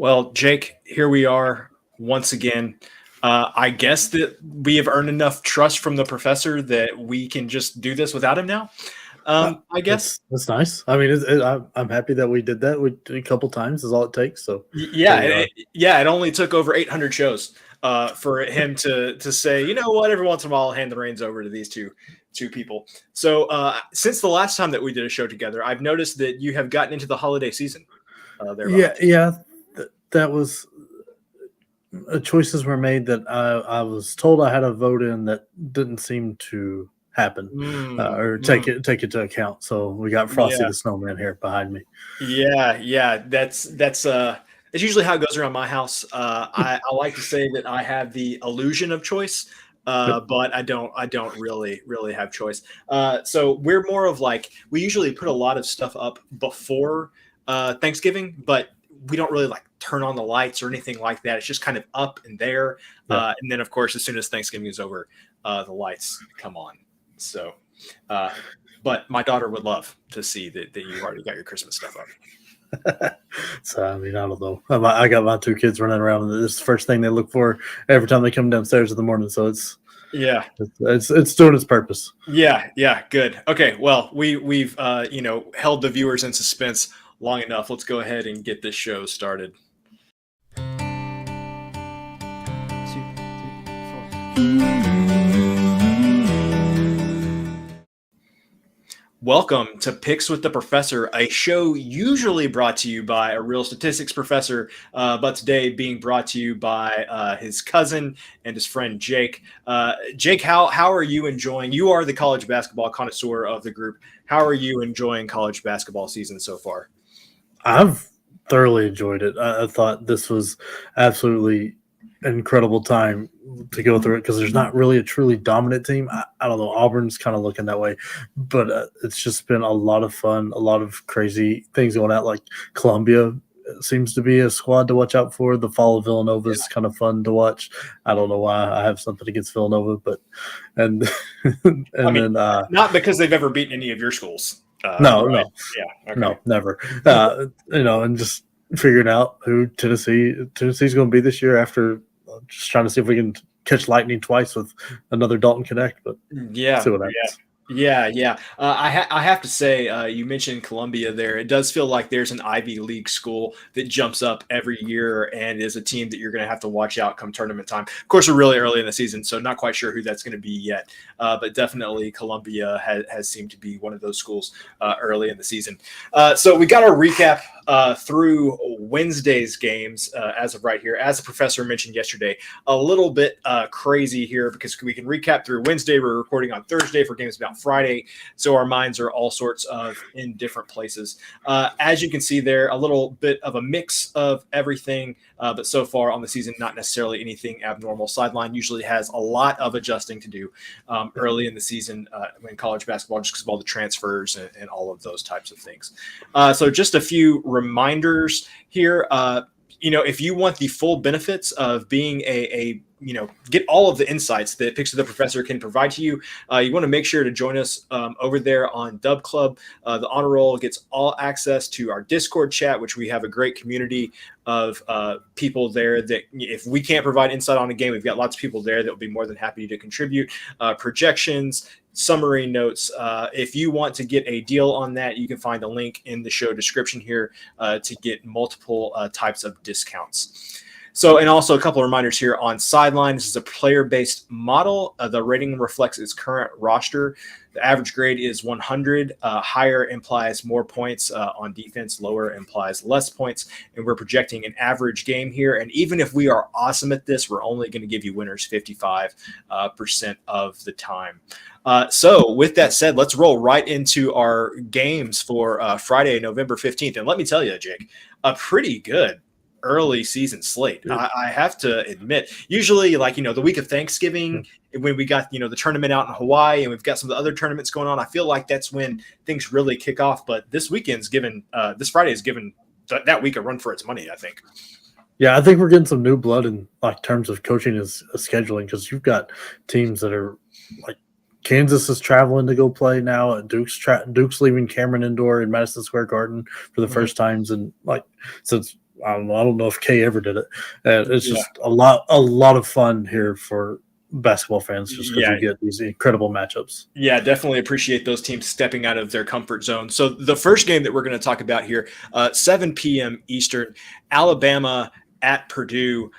Well, Jake, here we are once again. I guess that we have earned enough trust from the professor that we can just do this without him now. I guess. That's nice. I mean, I'm happy that we did that a couple times. Is all it takes. So Yeah, here we are. yeah. It only took over 800 shows for him to say, you know what, every once in a while, I'll hand the reins over to these two people. So since the last time that we did a show together, I've noticed that you have gotten into the holiday season. Yeah. That was choices were made that I was told I had a vote in that didn't seem to happen or take it into account. So we got Frosty Yeah. the Snowman here behind me. Yeah. That's usually how it goes around my house. I like to say that I have the illusion of choice, but I don't really have choice. So we're more of like, we usually put a lot of stuff up before Thanksgiving, but we don't really like turn on the lights or anything like that. It's just kind of up and there. Yeah. And then of course, as soon as Thanksgiving is over, the lights come on. So, but my daughter would love to see that you already got your Christmas stuff up. So I mean, I don't know. I got my two kids running around, and this is the first thing they look for every time they come downstairs in the morning. So it's doing its purpose. Yeah, good. Okay, well, we've held the viewers in suspense long enough. Let's go ahead and get this show started. 2, 3, 4. Welcome to Picks with the Professor, a show usually brought to you by a real statistics professor, but today being brought to you by his cousin and his friend Jake. Jake, how are you enjoying? You are the college basketball connoisseur of the group. How are you enjoying college basketball season so far? I've thoroughly enjoyed it. I thought this was absolutely incredible time to go through it because there's not really a truly dominant team. I don't know. Auburn's kind of looking that way, but it's just been a lot of fun, a lot of crazy things going out. Like Columbia seems to be a squad to watch out for. The fall of Villanova is kind of fun to watch. I don't know why I have something against Villanova, but and then not because they've ever beaten any of your schools. No, right? Okay. No, never. And just figuring out who Tennessee's going to be this year after just trying to see if we can catch lightning twice with another Dalton Connect. But see what happens. Yeah. I have to say, you mentioned Columbia there. It does feel like there's an Ivy League school that jumps up every year and is a team that you're going to have to watch out come tournament time. Of course, we're really early in the season, so not quite sure who that's going to be yet. But definitely Columbia has seemed to be one of those schools early in the season. So we got our recap through Wednesday's games as of right here. As the professor mentioned yesterday, a little bit crazy here because we can recap through Wednesday. We're recording on Thursday for games about Friday, so our minds are all sorts of in different places. As you can see there, a little bit of a mix of everything, but so far on the season, not necessarily anything abnormal. Sideline usually has a lot of adjusting to do early in the season in college basketball, just because of all the transfers and all of those types of things. So just a few reminders here. If you want the full benefits of being get all of the insights that Picks of the Professor can provide to you, you want to make sure to join us over there on Dub Club. The Honor Roll gets all access to our Discord chat, which we have a great community of people there that if we can't provide insight on a game, we've got lots of people there that will be more than happy to contribute projections, summary notes. If you want to get a deal on that, you can find a link in the show description here to get multiple types of discounts. So, and also a couple of reminders here on Sideline. This is a player-based model. The rating reflects its current roster. The average grade is 100. Higher implies more points on defense. Lower implies less points. And we're projecting an average game here. And even if we are awesome at this, we're only going to give you winners 55% of the time. So with that said, let's roll right into our games for Friday, November 15th. And let me tell you, Jake, a pretty good early season slate. I have to admit, usually the week of Thanksgiving, when we got, the tournament out in Hawaii and we've got some of the other tournaments going on, I feel like that's when things really kick off. But this Friday is given that week a run for its money, I think. Yeah, I think we're getting some new blood in terms of coaching is scheduling, because you've got teams that are like Kansas is traveling to go play now. Duke's leaving Cameron Indoor in Madison Square Garden for the first times, and since I don't know if Kay ever did it. And it's Yeah. just a lot of fun here for basketball fans just because Yeah. you get these incredible matchups. Yeah, definitely appreciate those teams stepping out of their comfort zone. So the first game that we're going to talk about here, 7 p.m. Eastern, Alabama at Purdue.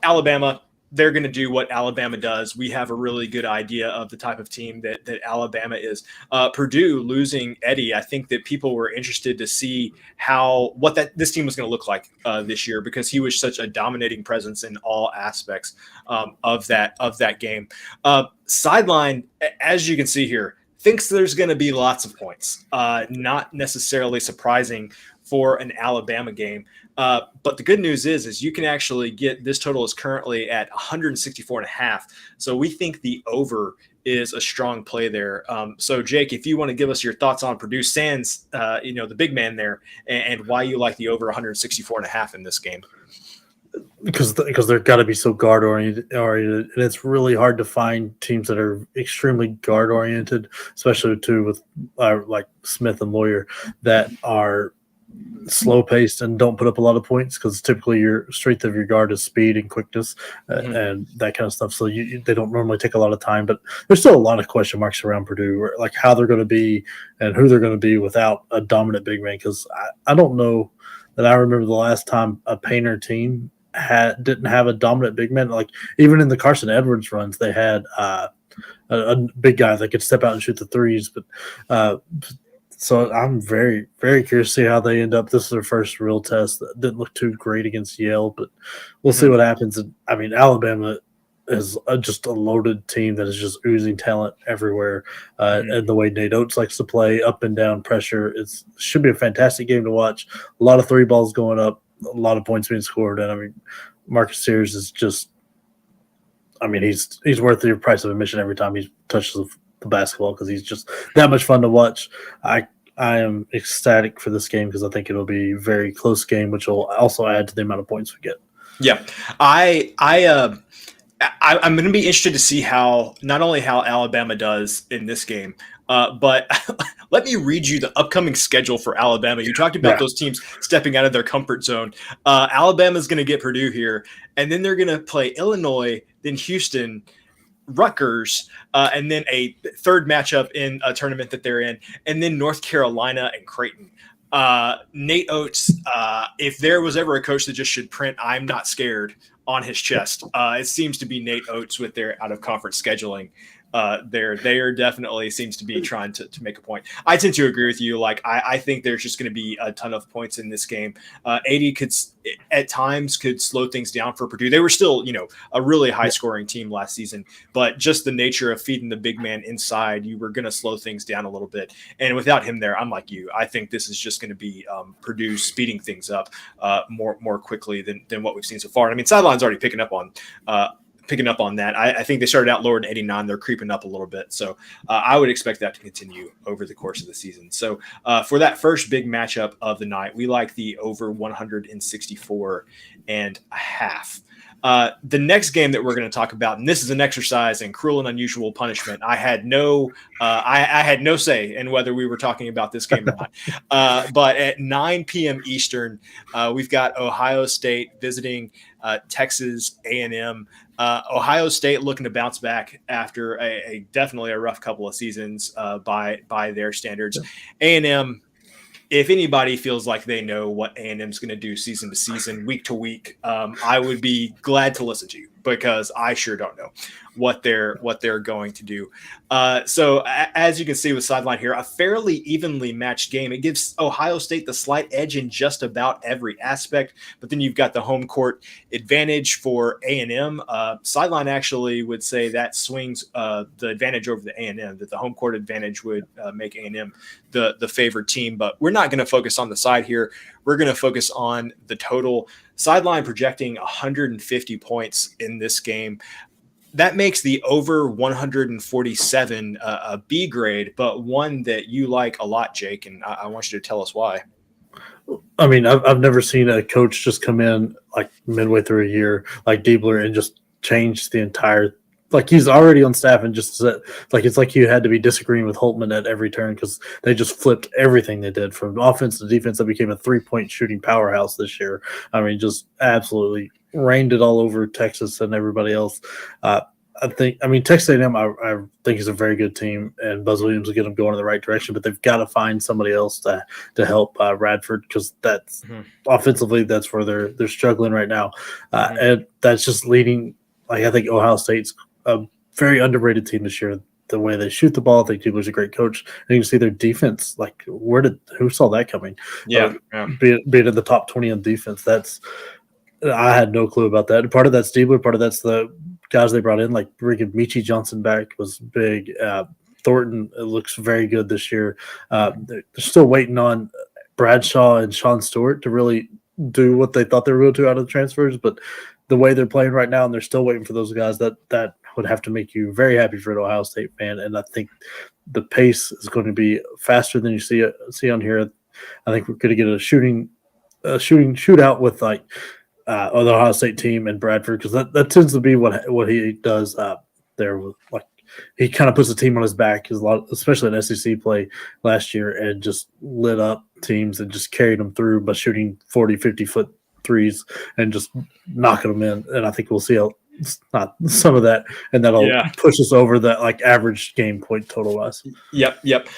Alabama, they're going to do what Alabama does. We have a really good idea of the type of team that Alabama is. Purdue losing Eddie, I think that people were interested to see what this team was going to look like this year, because he was such a dominating presence in all aspects of that game. Sideline, as you can see here, thinks there's going to be lots of points. Not necessarily surprising for an Alabama game. But the good news is you can actually get, this total is currently at 164.5. So we think the over is a strong play there. So Jake, if you want to give us your thoughts on Purdue Sans, the big man there, and why you like the over 164.5 in this game. Because they're got to be so guard oriented, and it's really hard to find teams that are extremely guard oriented, especially too with like Smith and Lawyer, that are slow paced and don't put up a lot of points, because typically your strength of your guard is speed and quickness and that kind of stuff. So they don't normally take a lot of time, but there's still a lot of question marks around Purdue, like how they're going to be and who they're going to be without a dominant big man. Because I don't know that I remember the last time a Painter team didn't have a dominant big man. Like even in the Carson Edwards runs, they had a big guy that could step out and shoot the threes. But so I'm very, very curious to see how they end up. This is their first real test. That didn't look too great against Yale, but we'll see what happens. And, I mean, Alabama is just a loaded team that is just oozing talent everywhere. And the way Nate Oates likes to play, up and down pressure, it should be a fantastic game to watch. A lot of three balls going up, a lot of points being scored. And, I mean, Marcus Sears is just – I mean, he's worth the price of admission every time he touches the basketball, because he's just that much fun to watch. I am ecstatic for this game because I think it'll be a very close game, which will also add to the amount of points we get. Yeah, I'm going to be interested to see not only how Alabama does in this game, but let me read you the upcoming schedule for Alabama. You talked about those teams stepping out of their comfort zone. Alabama's going to get Purdue here, and then they're going to play Illinois, then Houston, Rutgers, and then a third matchup in a tournament that they're in, and then North Carolina and Creighton. Nate Oates, if there was ever a coach that just should print "I'm not scared" on his chest, it seems to be Nate Oates with their out-of-conference scheduling. They are definitely seems to be trying to make a point. I tend to agree with you. Like I think there's just going to be a ton of points in this game. 80 could at times slow things down for Purdue. They were still, a really high scoring team last season, but just the nature of feeding the big man inside, you were going to slow things down a little bit. And without him there, I'm like you. I think this is just going to be Purdue speeding things up more quickly than what we've seen so far. And I mean, Sideline's already picking up on that. I think they started out lower than 89. They're creeping up a little bit. So I would expect that to continue over the course of the season. So for that first big matchup of the night, we like the over 164.5. The next game that we're going to talk about, and this is an exercise in cruel and unusual punishment. I had no say in whether we were talking about this game or not. But at 9 p.m. Eastern, we've got Ohio State visiting Texas A&M. Ohio State looking to bounce back after definitely a rough couple of seasons by their standards. A&M, if anybody feels like they know what A&M's going to do season to season, week to week, I would be glad to listen to you, because I sure don't know what they're going to do. So as you can see with Sideline here, a fairly evenly matched game. It gives Ohio State the slight edge in just about every aspect, but then you've got the home court advantage for A&M. Sideline actually would say that swings the advantage over the A&M, that the home court advantage would make A&M the favored team, but we're not going to focus on the side here. We're going to focus on the total. Sideline projecting 150 points in this game. That makes the over 147 a B grade, but one that you like a lot, Jake, and I want you to tell us why. I mean, I've never seen a coach just come in like midway through a year, like Diebler, and just change the entire like he's already on staff and just like it's like you had to be disagreeing with Holtman at every turn because they just flipped everything they did from offense to defense. That became a 3-point shooting powerhouse this year. I mean, just absolutely rained it all over Texas and everybody else. I mean, Texas A&M, I think is a very good team, and Buzz Williams will get them going in the right direction. But they've got to find somebody else to help Radford because that's offensively that's where they're struggling right now, and that's just leading. Like I think Ohio State's a very underrated team this year. The way they shoot the ball, I think Dubler's a great coach. And you can see their defense. Like, who saw that coming? Being in the top 20 on defense, I had no clue about that. Part of that's Diebler, part of that's the guys they brought in, like bringing Michie Johnson back was big. Thornton looks very good this year. They're still waiting on Bradshaw and Sean Stewart to really do what they thought they were going to out of the transfers, but the way they're playing right now, and they're still waiting for those guys, that would have to make you very happy for an Ohio State fan. And I think the pace is going to be faster than you see on here. I think we're going to get a shooting shootout with like the Ohio State team and Bradford because that tends to be what he does there. With, like he kind of puts the team on his back, especially in SEC play last year, and just lit up teams and just carried them through by shooting 40, 50-foot threes and just knocking them in. And I think we'll see not some of that, and that'll push us over that like average game point total wise. Yep.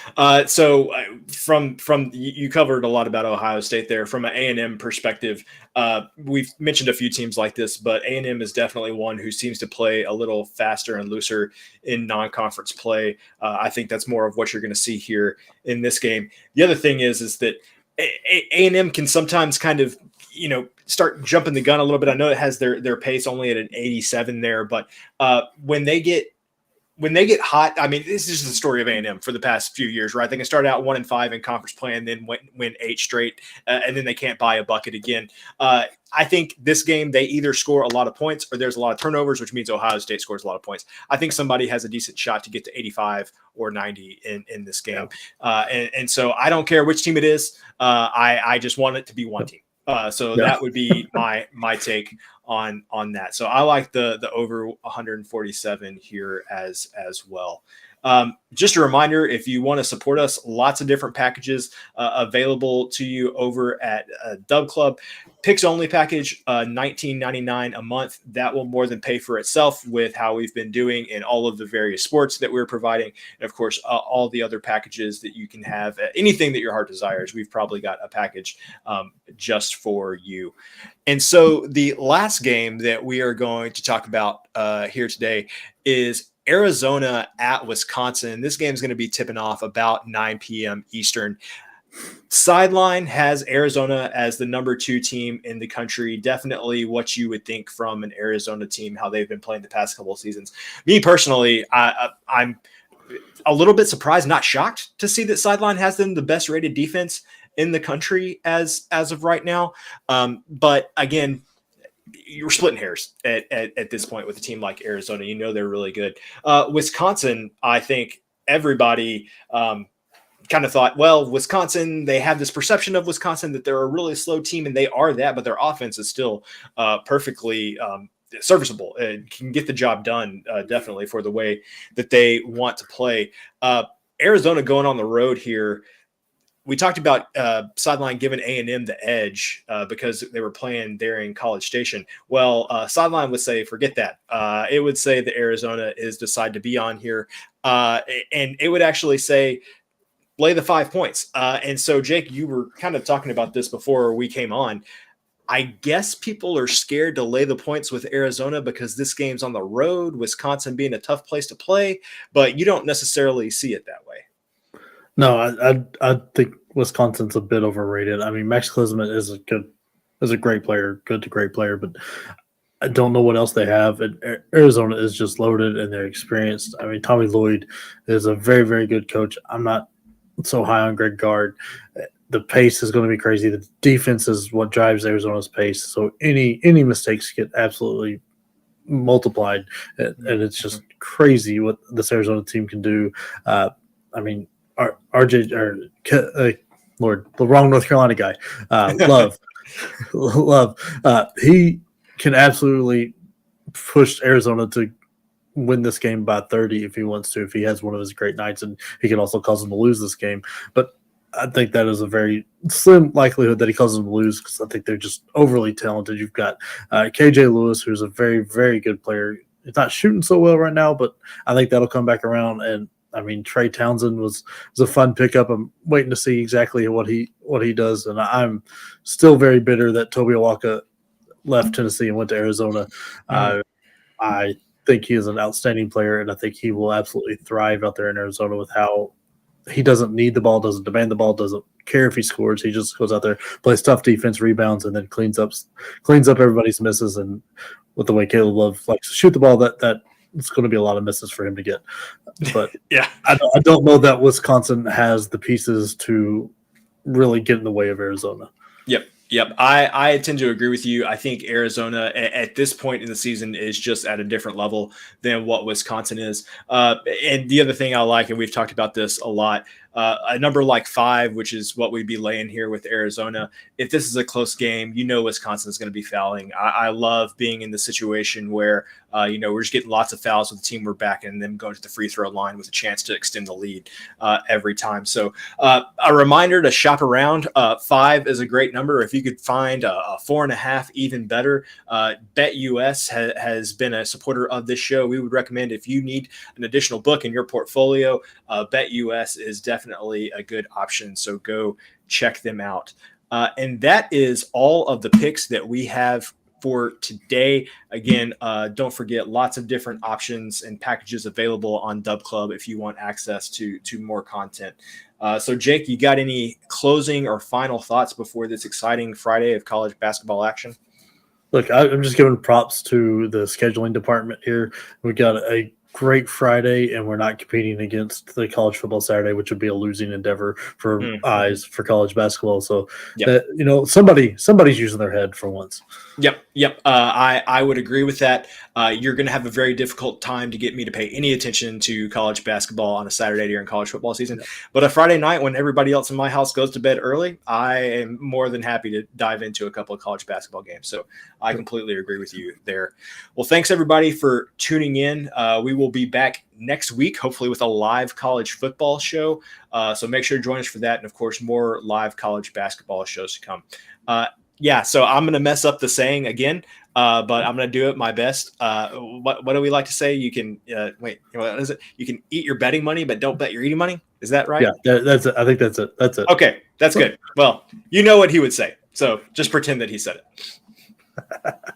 So from you covered a lot about Ohio State there. From an A&M perspective, we've mentioned a few teams like this, but A&M is definitely one who seems to play a little faster and looser in non-conference play. I think that's more of what you're going to see here in this game. The other thing is that A&M can sometimes kind of start jumping the gun a little bit. I know it has their pace only at an 87 there, but when they get hot, I mean, this is the story of A&M for the past few years, right? They can start out 1-5 in conference play and then win 8 straight, and then they can't buy a bucket again. I think this game, they either score a lot of points or there's a lot of turnovers, which means Ohio State scores a lot of points. I think somebody has a decent shot to get to 85 or 90 in this game. And so I don't care which team it is. I just want it to be one team. That would be my take on that. So I like the over 147 here as well. Just a reminder, if you want to support us, lots of different packages available to you over at Dub Club. Picks only package, $19.99 a month. That will more than pay for itself with how we've been doing in all of the various sports that we're providing. And of course, all the other packages that you can have, anything that your heart desires. We've probably got a package just for you. And so the last game that we are going to talk about here today is Arizona at Wisconsin. This game is going to be tipping off about 9 p.m. Eastern. Sideline has Arizona as the number 2 team in the country. Definitely what you would think from an Arizona team, how they've been playing the past couple of seasons. Me personally, I'm a little bit surprised, not shocked to see that Sideline has them the best rated defense in the country as of right now. But again, you're splitting hairs at this point with a team like Arizona. They're really good. Wisconsin, I think everybody kind of thought, well, Wisconsin, they have this perception of Wisconsin that they're a really slow team, and they are that, but their offense is still perfectly serviceable and can get the job done definitely for the way that they want to play. Arizona going on the road here. We talked about Sideline giving A&M the edge because they were playing there in College Station. Well, Sideline would say, forget that. It would say that Arizona is decided to be on here. And it would actually say, lay the 5 points. And so, Jake, you were kind of talking about this before we came on. I guess people are scared to lay the points with Arizona because this game's on the road, Wisconsin being a tough place to play, but you don't necessarily see it that way. No, I think Wisconsin's a bit overrated. I mean, Max Klisman is a great player, good to great player, but I don't know what else they have. And Arizona is just loaded and they're experienced. I mean, Tommy Lloyd is a very, very good coach. I'm not so high on Greg Gard. The pace is going to be crazy. The defense is what drives Arizona's pace. So any mistakes get absolutely multiplied, and it's just crazy what this Arizona team can do. I mean, RJ or the wrong North Carolina guy, Love, he can absolutely push Arizona to win this game by 30 if he wants to, if he has one of his great nights, and he can also cause them to lose this game. But I think that is a very slim likelihood that he causes them to lose because I think they're just overly talented. You've got KJ Lewis, who's a very, very good player. He's not shooting so well right now, but I think that'll come back around. And I mean, Trey Townsend was a fun pickup. I'm waiting to see exactly what he does, and I'm still very bitter that Toby Awaka left Tennessee and went to Arizona. I think he is an outstanding player, and I think he will absolutely thrive out there in Arizona with how he doesn't need the ball, doesn't demand the ball, doesn't care if he scores. He just goes out there, plays tough defense, rebounds, and then cleans up everybody's misses. And with the way Caleb Love likes to shoot the ball, that it's going to be a lot of misses for him to get. But yeah, I don't know that Wisconsin has the pieces to really get in the way of Arizona. Yep. I tend to agree with you. I think Arizona at this point in the season is just at a different level than what Wisconsin is. And the other thing I like, and we've talked about this a lot, a number like 5, which is what we'd be laying here with Arizona. If this is a close game, Wisconsin is going to be fouling. I love being in the situation where, we're just getting lots of fouls with the team we're backing and them going to the free throw line with a chance to extend the lead every time. So a reminder to shop around. 5 is a great number. If you could find a 4.5, even better. BetUS has been a supporter of this show. We would recommend, if you need an additional book in your portfolio, BetUS is definitely a good option. So go check them out. And that is all of the picks that we have for today. Again, don't forget, lots of different options and packages available on Dub Club if you want access to more content. So Jake, you got any closing or final thoughts before this exciting Friday of college basketball action? Look, I'm just giving props to the scheduling department here. We got a great Friday, and we're not competing against the college football Saturday, which would be a losing endeavor for eyes for college basketball. So, somebody's using their head for once. Yep. I would agree with that. You're going to have a very difficult time to get me to pay any attention to college basketball on a Saturday during college football season. But a Friday night when everybody else in my house goes to bed early, I am more than happy to dive into a couple of college basketball games. So I completely agree with you there. Well, thanks everybody for tuning in. We will be back next week, hopefully with a live college football show. So make sure to join us for that. And of course, more live college basketball shows to come. So I'm going to mess up the saying again, but I'm going to do it my best. What do we like to say? You can what is it? You can eat your betting money, but don't bet your eating money. Is that right? Yeah, that's it. I think that's it. That's it. Okay, that's good. Well, you know what he would say. So just pretend that he said it.